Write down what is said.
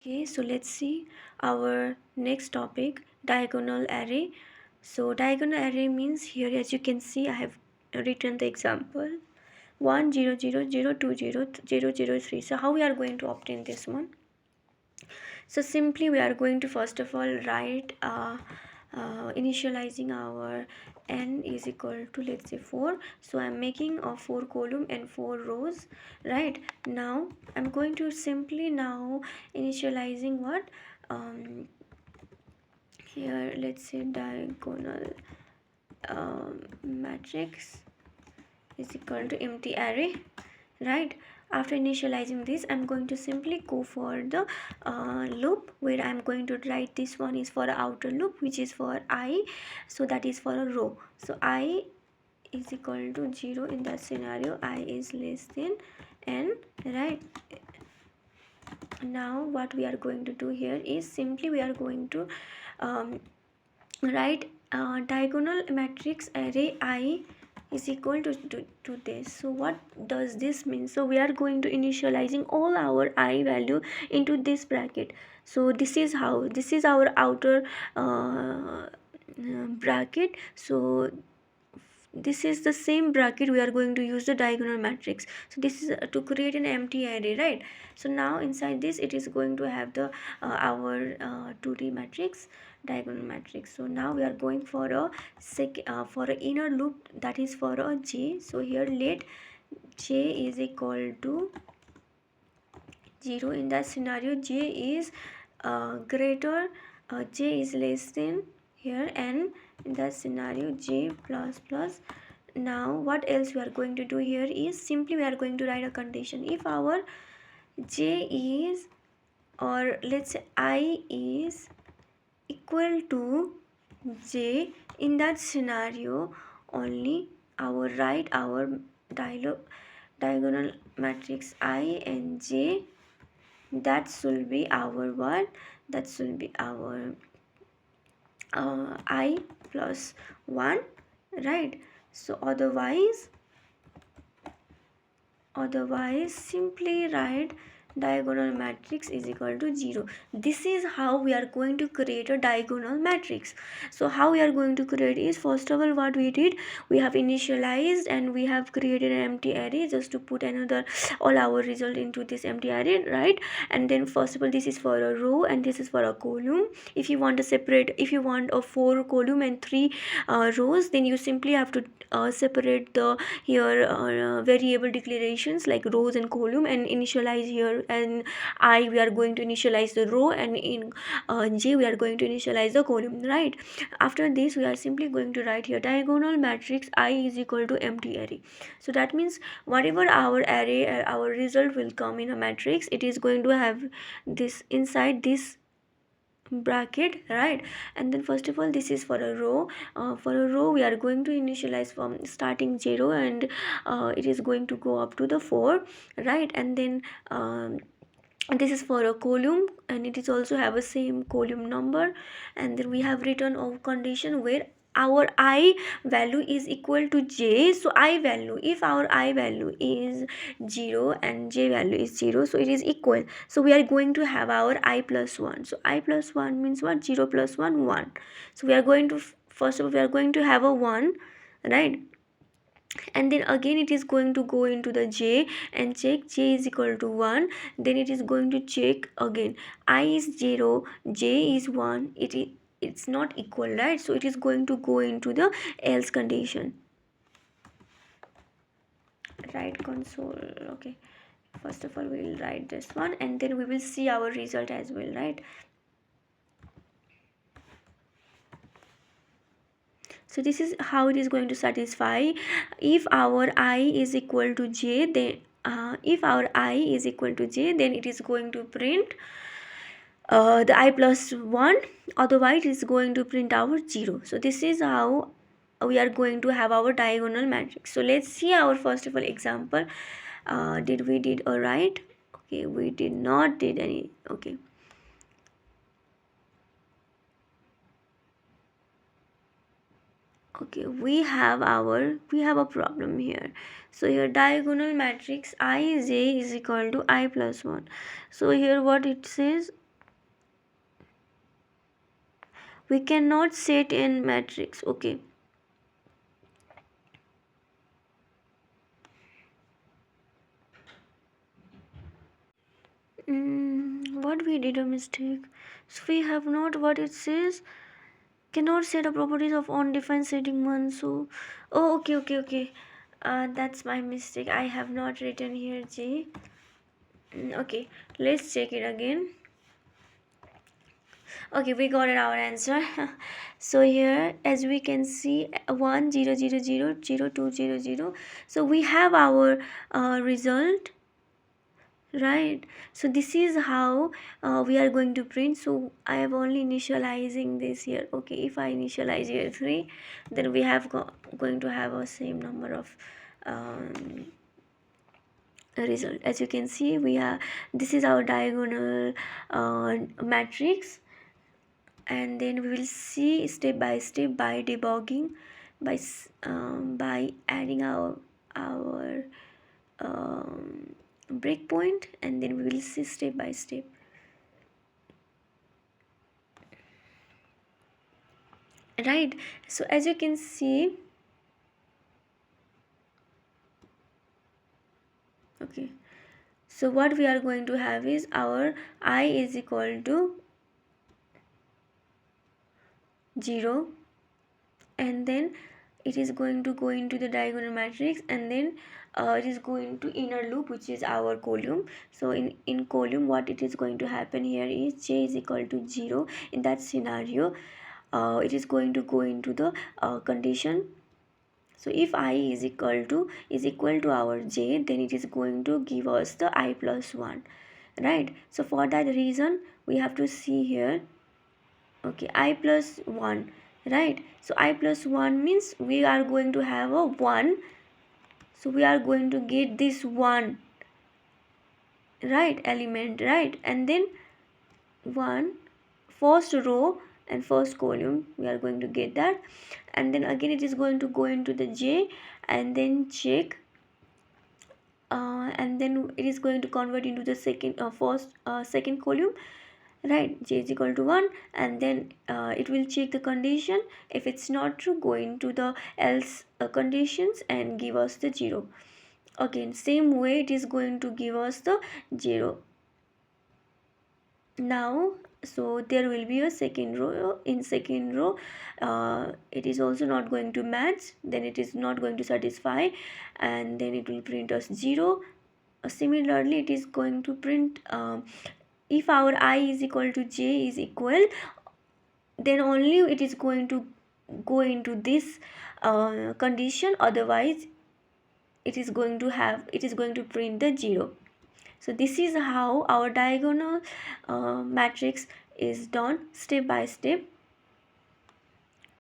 Okay, so let's see our next topic, diagonal array. So diagonal array means here, as you can see, I have written the example 1 0 0 0 2 0 0 0 3. So how we are going to obtain this one? So simply we are going to first of all write initializing our n is equal to, let's say, 4. So I'm making a 4 column and 4 rows. Right now I'm going to simply now initializing what, here let's say diagonal matrix is equal to empty array. Right, after initializing this, I'm going to simply go for the loop, where I'm going to write this one is for the outer loop, which is for I, so that is for a row. So I is equal to 0. In that scenario, I is less than n. Right, now what we are going to do here is simply we are going to um, write diagonal matrix array I is equal to this. So what does this mean? So we are going to initializing all our I value into this bracket. So this is how, this is our outer bracket. So this is the same bracket we are going to use the diagonal matrix. So this is to create an empty array, right? So now inside this it is going to have the our 2D matrix, diagonal matrix. So now we are going for a for an inner loop, that is for a j. So here let j is equal to 0. In that scenario, j is greater, j is less than here n. In that scenario, j plus plus. Now what else we are going to do here is simply we are going to write a condition. If our j is, or let's say I is equal to j, in that scenario only our write our diagonal matrix I and j, that should be our what, that should be our I plus 1. Right, so otherwise simply write diagonal matrix is equal to 0. This is how we are going to create a diagonal matrix. So how we are going to create is, first of all, what we did, we have initialized and we have created an empty array just to put another all our result into this empty array, right? And then first of all, this is for a row and this is for a column. If you want to separate, if you want a 4 column and 3 rows, then you simply have to separate the here variable declarations like rows and column, and initialize here, and I we are going to initialize the row, and in j we are going to initialize the column. Right, after this we are simply going to write here diagonal matrix I is equal to empty array. So that means whatever our array, our result will come in a matrix, it is going to have this inside this bracket. Right, and then first of all, this is for a row. For a row we are going to initialize from starting 0, and it is going to go up to the 4. Right, and then this is for a column, and it is also have a same column number. And then we have written a condition where our I value is equal to j. So I value, if our I value is 0 and j value is 0, so it is equal. So we are going to have our I plus 1. So I plus 1 means what? 0 plus 1 1. So we are going to, first of all, we are going to have a 1. Right, and then again it is going to go into the j and check j is equal to 1. Then it is going to check again, I is 0, j is 1, it's not equal. Right, so it is going to go into the else condition. Write console. Okay, first of all we will write this one, and then we will see our result as well. Right, so this is how it is going to satisfy. If our I is equal to j, then if our I is equal to j, then it is going to print the I plus 1, otherwise it is going to print out 0. So this is how we are going to have our diagonal matrix. So let's see our first of all example. Did we did a right? Okay, we did not did any. Okay, okay, we have a problem here. So here diagonal matrix Ij is equal to I plus 1. So here what it says, we cannot set in matrix. Okay, what we did a mistake. So we have not what it says, cannot set the properties of undefined setting one. So oh, okay, that's my mistake. I have not written here J. Okay, let's check it again. Okay, we got it, our answer. So here as we can see 1 0 0 0 0 2 0 0, so we have our result, right? So this is how we are going to print. So I have only initializing this here. Okay, if I initialize here 3, then we have going to have a same number of um, result. As you can see, we are, this is our diagonal matrix, and then we will see step by step by debugging, by adding our breakpoint, and then we will see step by step, right? So as you can see, okay, so what we are going to have is our I is equal to 0, and then it is going to go into the diagonal matrix, and then it is going to inner loop, which is our column. So in column, what it is going to happen here is j is equal to 0. In that scenario, it is going to go into the condition. So if I is equal to our j, then it is going to give us the I plus 1, right? So for that reason, we have to see here, okay, I plus 1, right? So I plus 1 means we are going to have a 1, so we are going to get this 1, right, element, right? And then 1 first row and first column, we are going to get that, and then again it is going to go into the j, and then check, and then it is going to convert into the second column, right? J is equal to 1, and then it will check the condition. If it's not true, go into the else conditions and give us the 0. Again same way it is going to give us the 0 now. So there will be a second row. In second row, it is also not going to match, then it is not going to satisfy, and then it will print us 0. Similarly, it is going to print, if our I is equal to j is equal, then only it is going to go into this condition, otherwise it is going to print the 0. So this is how our diagonal matrix is done step by step.